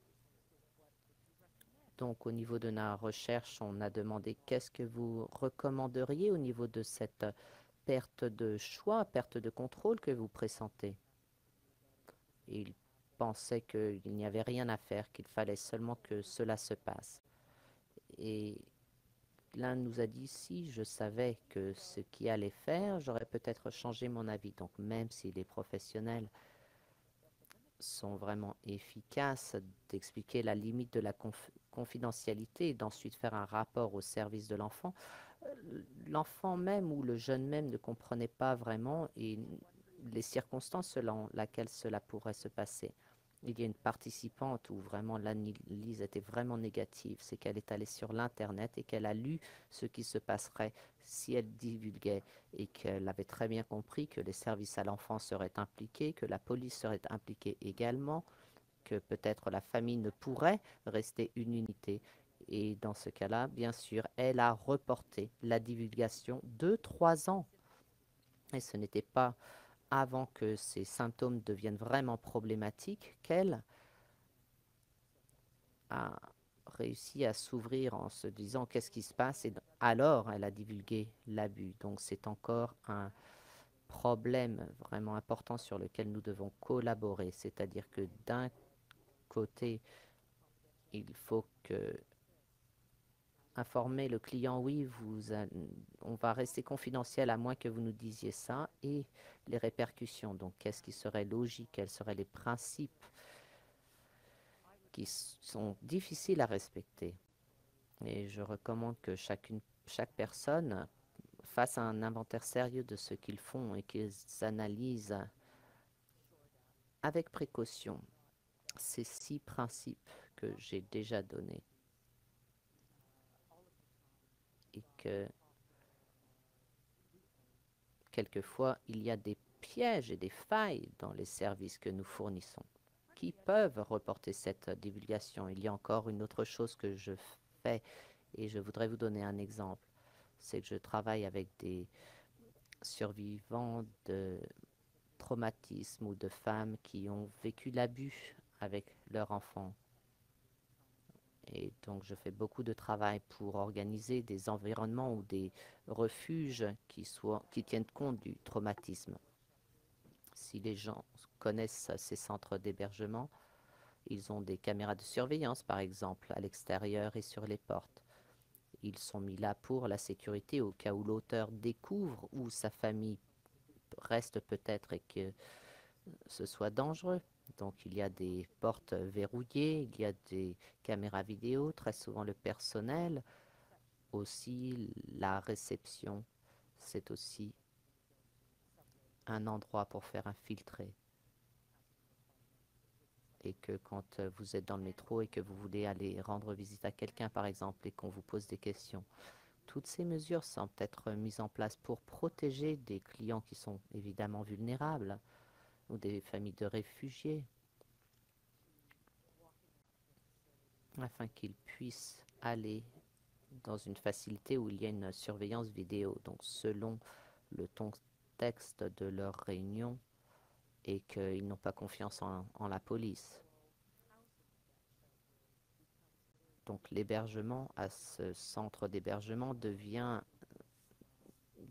Donc, au niveau de la recherche, on a demandé qu'est-ce que vous recommanderiez au niveau de cette perte de choix, perte de contrôle que vous pressentez. Et il pensait qu'il n'y avait rien à faire, qu'il fallait seulement que cela se passe. Et l'un nous a dit, si je savais que ce qui allait faire, j'aurais peut-être changé mon avis. Donc, même si les professionnels sont vraiment efficaces d'expliquer la limite de la confidentialité et d'ensuite faire un rapport au service de l'enfant, l'enfant même ou le jeune même ne comprenait pas vraiment et les circonstances selon lesquelles cela pourrait se passer. Il y a une participante où vraiment l'analyse était vraiment négative, c'est qu'elle est allée sur l'Internet et qu'elle a lu ce qui se passerait si elle divulguait et qu'elle avait très bien compris que les services à l'enfant seraient impliqués, que la police serait impliquée également, que peut-être la famille ne pourrait rester une unité. Et dans ce cas-là, bien sûr, elle a reporté la divulgation de 3 ans. Et ce n'était pas avant que ces symptômes deviennent vraiment problématiques qu'elle a réussi à s'ouvrir en se disant qu'est-ce qui se passe et alors elle a divulgué l'abus. Donc c'est encore un problème vraiment important sur lequel nous devons collaborer. C'est-à-dire que d'un côté, il faut que informer le client, oui, on va rester confidentiel à moins que vous nous disiez ça, et les répercussions. Donc, qu'est-ce qui serait logique? Quels seraient les principes qui sont difficiles à respecter? Et je recommande que chaque personne fasse un inventaire sérieux de ce qu'ils font et qu'ils analysent avec précaution ces 6 principes que j'ai déjà donnés et que quelquefois il y a des pièges et des failles dans les services que nous fournissons qui peuvent reporter cette divulgation. Il y a encore une autre chose que je fais et je voudrais vous donner un exemple. C'est que je travaille avec des survivants de traumatisme ou de femmes qui ont vécu l'abus avec leur enfant. Et donc, je fais beaucoup de travail pour organiser des environnements ou des refuges qui tiennent compte du traumatisme. Si les gens connaissent ces centres d'hébergement, ils ont des caméras de surveillance, par exemple, à l'extérieur et sur les portes. Ils sont mis là pour la sécurité au cas où l'auteur découvre où sa famille reste peut-être et que ce soit dangereux. Donc il y a des portes verrouillées, il y a des caméras vidéo, très souvent le personnel, aussi la réception, c'est aussi un endroit pour faire infiltrer. Et que quand vous êtes dans le métro et que vous voulez aller rendre visite à quelqu'un, par exemple, et qu'on vous pose des questions, toutes ces mesures semblent être mises en place pour protéger des clients qui sont évidemment vulnérables ou des familles de réfugiés, afin qu'ils puissent aller dans une facilité où il y a une surveillance vidéo, donc selon le contexte de leur réunion et qu'ils n'ont pas confiance en la police. Donc l'hébergement à ce centre d'hébergement devient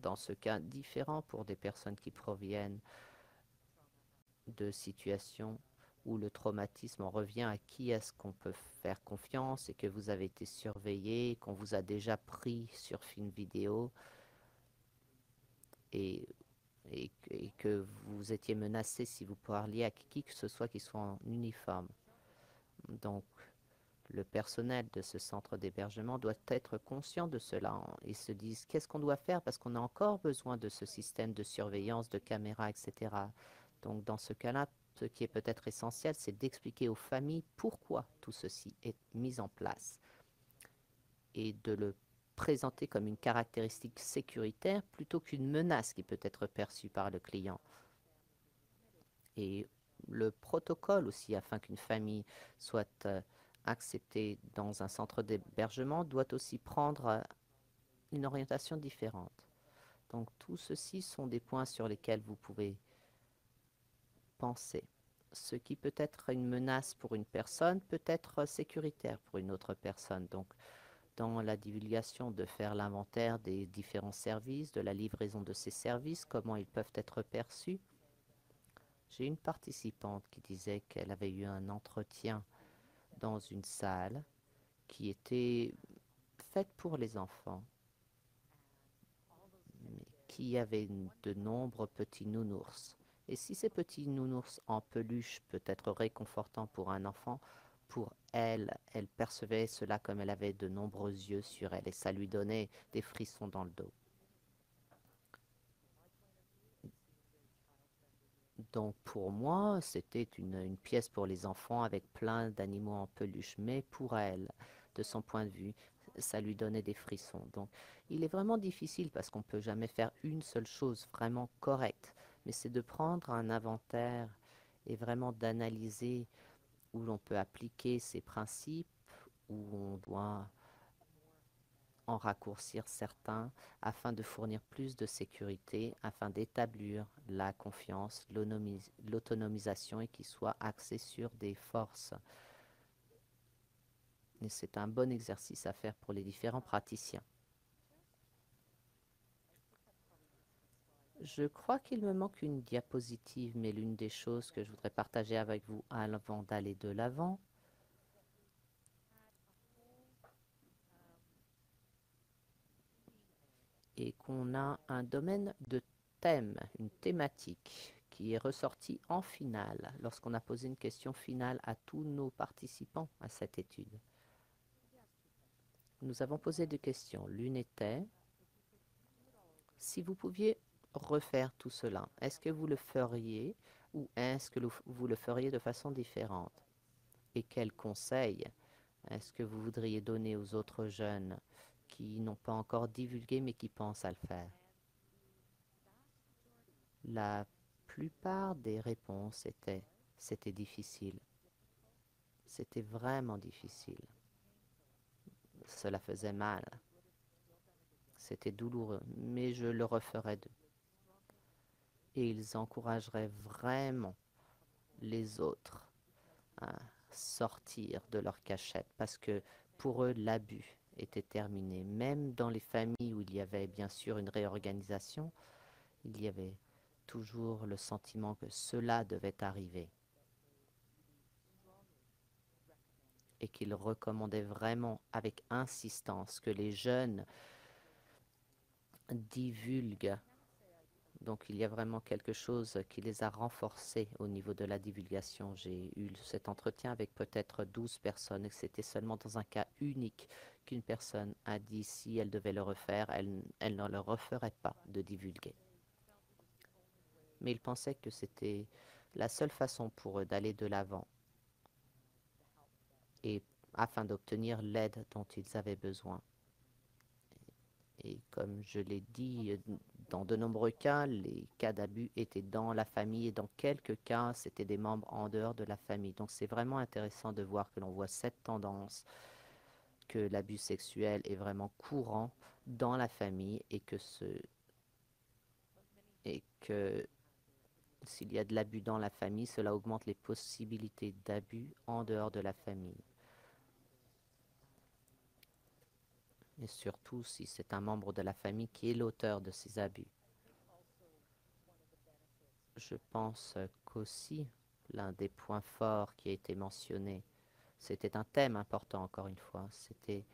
dans ce cas différent pour des personnes qui proviennent de situations où le traumatisme en revient à qui est-ce qu'on peut faire confiance et que vous avez été surveillé, qu'on vous a déjà pris sur film vidéo et, et que vous étiez menacé si vous parliez à qui que ce soit qui soit en uniforme. Donc, le personnel de ce centre d'hébergement doit être conscient de cela et se disent qu'est-ce qu'on doit faire parce qu'on a encore besoin de ce système de surveillance, de caméras, etc. Donc dans ce cas-là, ce qui est peut-être essentiel, c'est d'expliquer aux familles pourquoi tout ceci est mis en place et de le présenter comme une caractéristique sécuritaire plutôt qu'une menace qui peut être perçue par le client. Et le protocole aussi, afin qu'une famille soit acceptée dans un centre d'hébergement, doit aussi prendre une orientation différente. Donc tout ceci sont des points sur lesquels vous pouvez penser. Ce qui peut être une menace pour une personne peut être sécuritaire pour une autre personne. Donc dans la divulgation, de faire l'inventaire des différents services, de la livraison de ces services, comment ils peuvent être perçus. J'ai une participante qui disait qu'elle avait eu un entretien dans une salle qui était faite pour les enfants, mais qui avait de nombreux petits nounours. Et si ces petits nounours en peluche peut être réconfortant pour un enfant, pour elle, elle percevait cela comme elle avait de nombreux yeux sur elle et ça lui donnait des frissons dans le dos. Donc pour moi, c'était une pièce pour les enfants avec plein d'animaux en peluche. Mais pour elle, de son point de vue, ça lui donnait des frissons. Donc il est vraiment difficile parce qu'on ne peut jamais faire une seule chose vraiment correcte. Mais c'est de prendre un inventaire et vraiment d'analyser où l'on peut appliquer ces principes, où on doit en raccourcir certains afin de fournir plus de sécurité, afin d'établir la confiance, l'autonomisation et qu'il soit axé sur des forces. Et c'est un bon exercice à faire pour les différents praticiens. Je crois qu'il me manque une diapositive, mais l'une des choses que je voudrais partager avec vous avant d'aller de l'avant, et qu'on a un domaine de thème, une thématique qui est ressortie en finale lorsqu'on a posé une question finale à tous nos participants à cette étude. Nous avons posé deux questions. L'une était, si vous pouviez refaire tout cela, est-ce que vous le feriez ou est-ce que vous le feriez de façon différente? Et quels conseils est-ce que vous voudriez donner aux autres jeunes qui n'ont pas encore divulgué mais qui pensent à le faire? La plupart des réponses étaient c'était difficile. C'était vraiment difficile. Cela faisait mal. C'était douloureux, mais je le referais d'eux. Et ils encourageraient vraiment les autres à sortir de leur cachette parce que pour eux, l'abus était terminé. Même dans les familles où il y avait bien sûr une réorganisation, il y avait toujours le sentiment que cela devait arriver et qu'il recommandait vraiment avec insistance que les jeunes divulguent. Donc il y a vraiment quelque chose qui les a renforcés au niveau de la divulgation. J'ai eu cet entretien avec peut-être 12 personnes et c'était seulement dans un cas unique qu'une personne a dit si elle devait le refaire, elle ne le referait pas de divulguer. Mais ils pensaient que c'était la seule façon pour eux d'aller de l'avant et afin d'obtenir l'aide dont ils avaient besoin. Et comme je l'ai dit, dans de nombreux cas, les cas d'abus étaient dans la famille et dans quelques cas, c'était des membres en dehors de la famille. Donc c'est vraiment intéressant de voir que l'on voit cette tendance, que l'abus sexuel est vraiment courant dans la famille et que s'il y a de l'abus dans la famille, cela augmente les possibilités d'abus en dehors de la famille. Et surtout si c'est un membre de la famille qui est l'auteur de ces abus. Je pense qu'aussi l'un des points forts qui a été mentionné, c'était un thème important encore une fois, c'était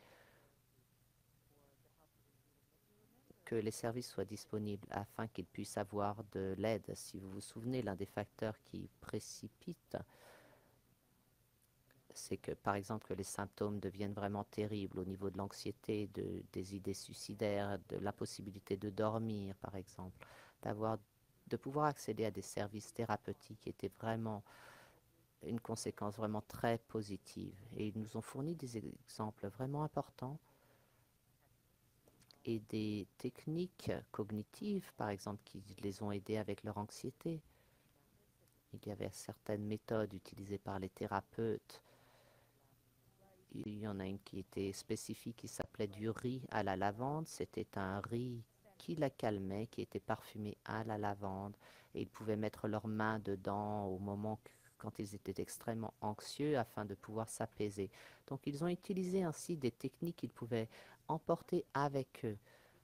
que les services soient disponibles afin qu'ils puissent avoir de l'aide. Si vous vous souvenez, l'un des facteurs qui précipite, c'est que par exemple que les symptômes deviennent vraiment terribles au niveau de l'anxiété, des idées suicidaires, de l'impossibilité de dormir par exemple, de pouvoir accéder à des services thérapeutiques était vraiment une conséquence vraiment très positive. Et ils nous ont fourni des exemples vraiment importants et des techniques cognitives, par exemple, qui les ont aidés avec leur anxiété. Il y avait certaines méthodes utilisées par les thérapeutes. Il y en a une qui était spécifique, qui s'appelait du riz à la lavande. C'était un riz qui la calmait, qui était parfumée à la lavande, et ils pouvaient mettre leurs mains dedans au moment quand ils étaient extrêmement anxieux afin de pouvoir s'apaiser. Donc ils ont utilisé ainsi des techniques qu'ils pouvaient emporter avec eux.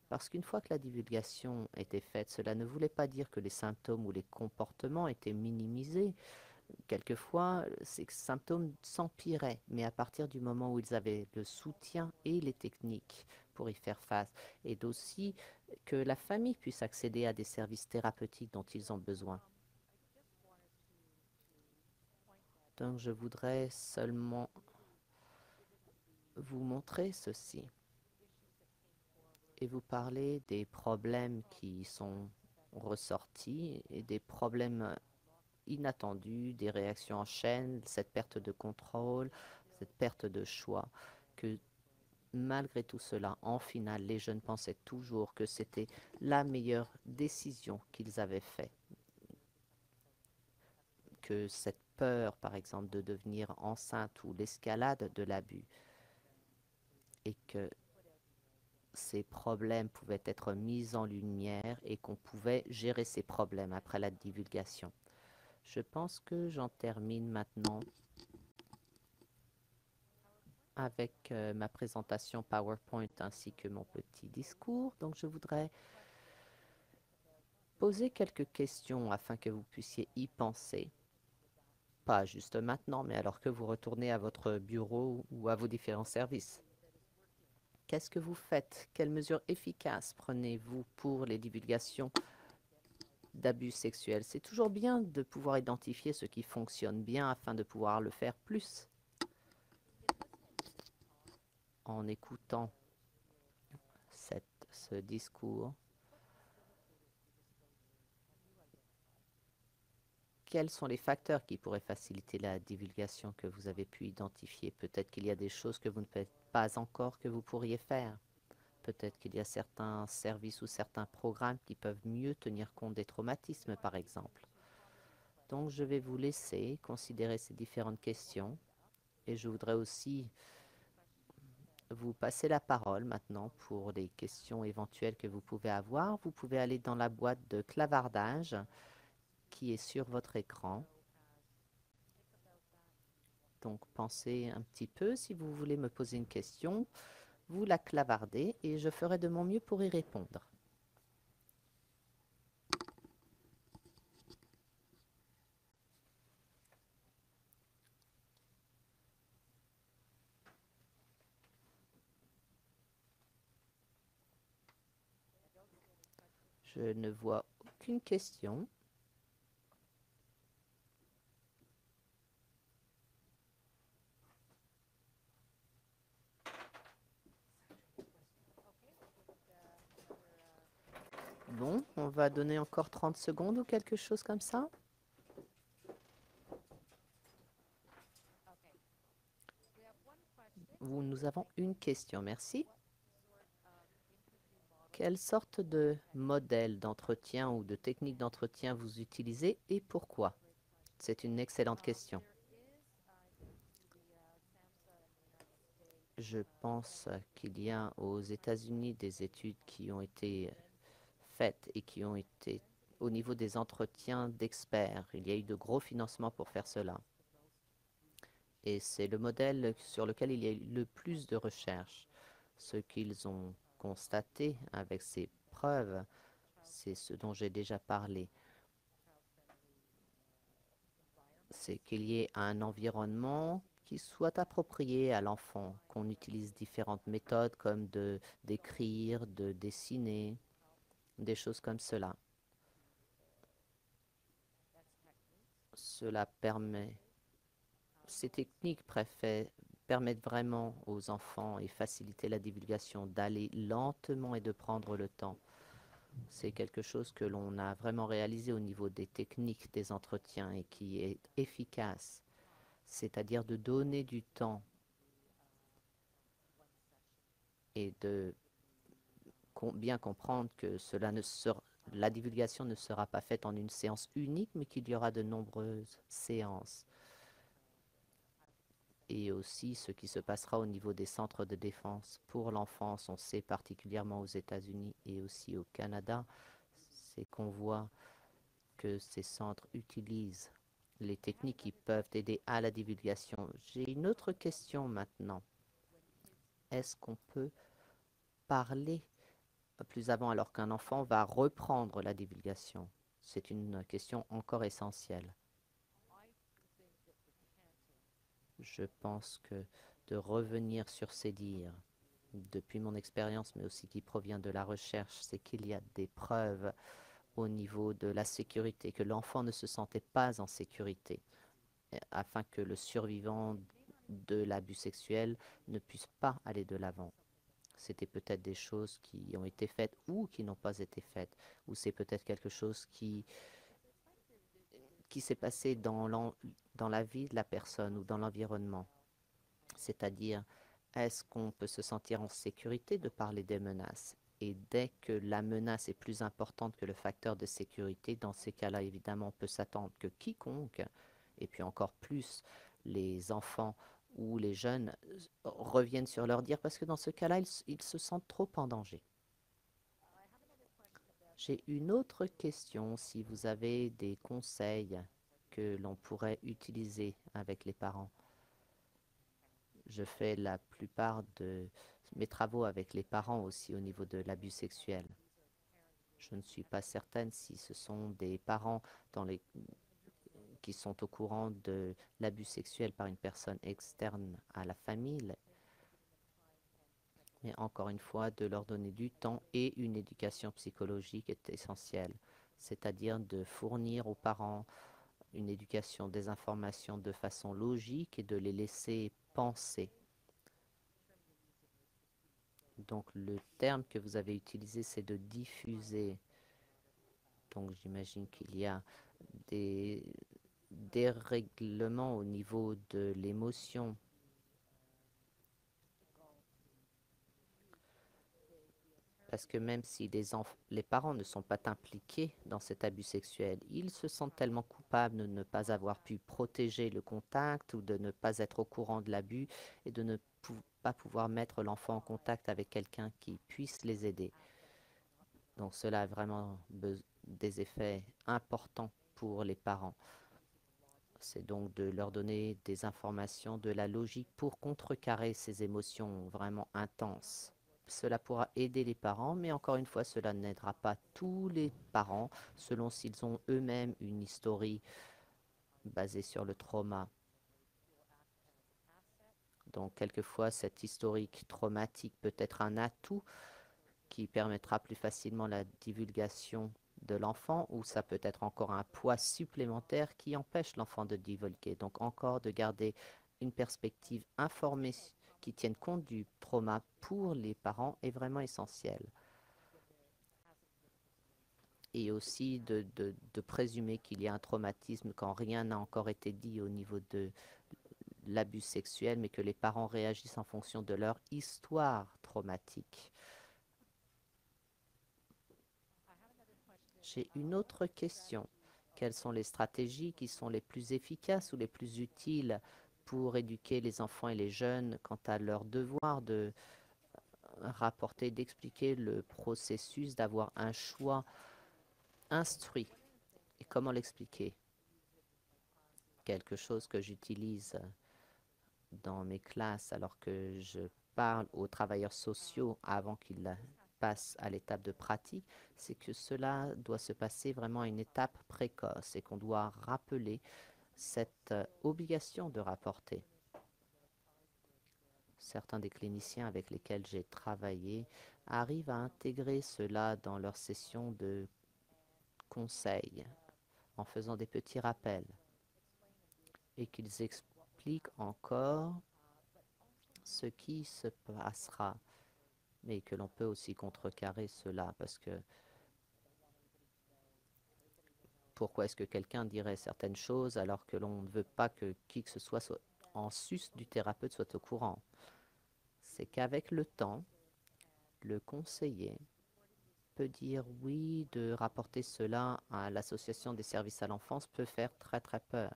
Parce qu'une fois que la divulgation était faite, cela ne voulait pas dire que les symptômes ou les comportements étaient minimisés. Quelquefois, ces symptômes s'empiraient, mais à partir du moment où ils avaient le soutien et les techniques pour y faire face, et aussi que la famille puisse accéder à des services thérapeutiques dont ils ont besoin. Donc je voudrais seulement vous montrer ceci et vous parler des problèmes qui sont ressortis et des problèmes inattendus, des réactions en chaîne, cette perte de contrôle, cette perte de choix, que malgré tout cela, en finale, les jeunes pensaient toujours que c'était la meilleure décision qu'ils avaient faite. Que cette peur, par exemple, de devenir enceinte ou l'escalade de l'abus, et que ces problèmes pouvaient être mis en lumière et qu'on pouvait gérer ces problèmes après la divulgation. Je pense que j'en termine maintenant avec ma présentation PowerPoint ainsi que mon petit discours. Donc je voudrais poser quelques questions afin que vous puissiez y penser. Pas juste maintenant, mais alors que vous retournez à votre bureau ou à vos différents services. Qu'est-ce que vous faites? Quelles mesures efficaces prenez-vous pour les divulgations d'abus sexuels? C'est toujours bien de pouvoir identifier ce qui fonctionne bien afin de pouvoir le faire plus. En écoutant ce discours, quels sont les facteurs qui pourraient faciliter la divulgation que vous avez pu identifier? Peut-être qu'il y a des choses que vous ne faites pas encore que vous pourriez faire. Peut-être qu'il y a certains services ou certains programmes qui peuvent mieux tenir compte des traumatismes, par exemple. Donc, je vais vous laisser considérer ces différentes questions et je voudrais aussi vous passer la parole maintenant pour les questions éventuelles que vous pouvez avoir. Vous pouvez aller dans la boîte de clavardage qui est sur votre écran. Donc, pensez un petit peu. Si vous voulez me poser une question, vous la clavardez et je ferai de mon mieux pour y répondre. Je ne vois aucune question. Bon, on va donner encore 30 secondes ou quelque chose comme ça. Nous avons une question, merci. Quelle sorte de modèle d'entretien ou de technique d'entretien vous utilisez et pourquoi? C'est une excellente question. Je pense qu'il y a aux États-Unis des études qui ont été faites et qui ont été au niveau des entretiens d'experts. Il y a eu de gros financements pour faire cela. Et c'est le modèle sur lequel il y a eu le plus de recherches. Ce qu'ils ont constaté avec ces preuves, c'est ce dont j'ai déjà parlé. C'est qu'il y ait un environnement qui soit approprié à l'enfant, qu'on utilise différentes méthodes comme d'écrire, de dessiner, des choses comme cela. Cela permet, ces techniques permettent vraiment aux enfants et faciliter la divulgation d'aller lentement et de prendre le temps. C'est quelque chose que l'on a vraiment réalisé au niveau des techniques des entretiens et qui est efficace, c'est-à-dire de donner du temps et de bien comprendre que la divulgation ne sera pas faite en une séance unique, mais qu'il y aura de nombreuses séances. et aussi ce qui se passera au niveau des centres de défense pour l'enfance. On sait particulièrement aux États-Unis et aussi au Canada, c'est qu'on voit que ces centres utilisent les techniques qui peuvent aider à la divulgation. J'ai une autre question maintenant. Est-ce qu'on peut parler plus avant alors qu'un enfant va reprendre la divulgation? C'est une question encore essentielle. Je pense que de revenir sur ces dires, depuis mon expérience, mais aussi qui provient de la recherche, c'est qu'il y a des preuves au niveau de la sécurité, que l'enfant ne se sentait pas en sécurité, afin que le survivant de l'abus sexuel ne puisse pas aller de l'avant. C'était peut-être des choses qui ont été faites ou qui n'ont pas été faites, ou c'est peut-être quelque chose qui s'est passé dans la vie de la personne ou dans l'environnement. C'est-à-dire, est-ce qu'on peut se sentir en sécurité de parler des menaces? Et dès que la menace est plus importante que le facteur de sécurité, dans ces cas-là, évidemment, on peut s'attendre que quiconque, et puis encore plus les enfants ou les jeunes, reviennent sur leur dire, parce que dans ce cas-là, ils se sentent trop en danger. J'ai une autre question, si vous avez des conseils que l'on pourrait utiliser avec les parents. Je fais la plupart de mes travaux avec les parents aussi au niveau de l'abus sexuel. Je ne suis pas certaine si ce sont des parents qui sont au courant de l'abus sexuel par une personne externe à la famille, mais encore une fois, de leur donner du temps et une éducation psychologique est essentielle, c'est-à-dire de fournir aux parents une éducation des informations de façon logique et de les laisser penser. Donc le terme que vous avez utilisé, c'est de diffuser. Donc j'imagine qu'il y a des dérèglements au niveau de l'émotion. Parce que même si les parents ne sont pas impliqués dans cet abus sexuel, ils se sentent tellement coupables de ne pas avoir pu protéger le contact ou de ne pas être au courant de l'abus et de ne pas pouvoir mettre l'enfant en contact avec quelqu'un qui puisse les aider. Donc cela a vraiment des effets importants pour les parents. C'est donc de leur donner des informations, de la logique pour contrecarrer ces émotions vraiment intenses. Cela pourra aider les parents, mais encore une fois, cela n'aidera pas tous les parents selon s'ils ont eux-mêmes une historie basée sur le trauma. Donc, quelquefois, cet historique traumatique peut être un atout qui permettra plus facilement la divulgation de l'enfant, ou ça peut être encore un poids supplémentaire qui empêche l'enfant de divulguer. Donc encore de garder une perspective informée qui tienne compte du trauma pour les parents est vraiment essentiel. Et aussi de présumer qu'il y a un traumatisme quand rien n'a encore été dit au niveau de l'abus sexuel, mais que les parents réagissent en fonction de leur histoire traumatique. J'ai une autre question. Quelles sont les stratégies qui sont les plus efficaces ou les plus utiles pour éduquer les enfants et les jeunes quant à leur devoir de rapporter, d'expliquer le processus, d'avoir un choix instruit? Et comment l'expliquer? Quelque chose que j'utilise dans mes classes alors que je parle aux travailleurs sociaux avant qu'ils passent à l'étape de pratique, c'est que cela doit se passer vraiment à une étape précoce et qu'on doit rappeler cette obligation de rapporter. Certains des cliniciens avec lesquels j'ai travaillé arrivent à intégrer cela dans leurs sessions de conseil en faisant des petits rappels et qu'ils expliquent encore ce qui se passera, mais que l'on peut aussi contrecarrer cela parce que pourquoi est-ce que quelqu'un dirait certaines choses alors que l'on ne veut pas que qui que ce soit en sus du thérapeute soit au courant? C'est qu'avec le temps, le conseiller peut dire oui, de rapporter cela à l'association des services à l'enfance peut faire très très peur.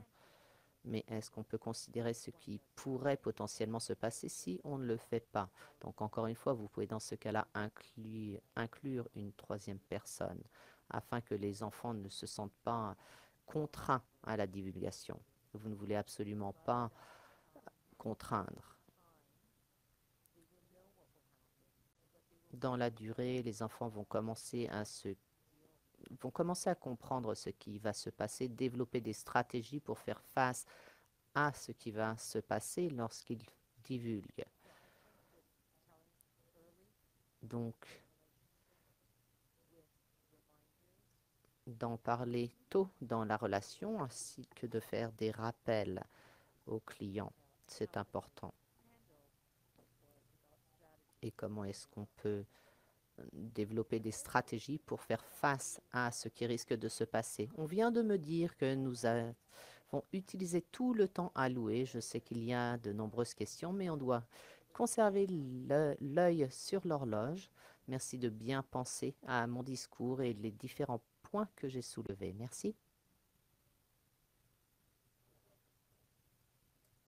Mais est-ce qu'on peut considérer ce qui pourrait potentiellement se passer si on ne le fait pas? Donc encore une fois, vous pouvez dans ce cas-là inclure une troisième personne afin que les enfants ne se sentent pas contraints à la divulgation. Vous ne voulez absolument pas contraindre. Dans la durée, les enfants vont commencer à comprendre ce qui va se passer, développer des stratégies pour faire face à ce qui va se passer lorsqu'ils divulguent. Donc, d'en parler tôt dans la relation ainsi que de faire des rappels aux clients, c'est important. Et comment est-ce qu'on peut développer des stratégies pour faire face à ce qui risque de se passer? On vient de me dire que nous avons utiliser tout le temps alloué. Je sais qu'il y a de nombreuses questions, mais on doit conserver l'œil sur l'horloge. Merci de bien penser à mon discours et les différents points que j'ai soulevés. Merci.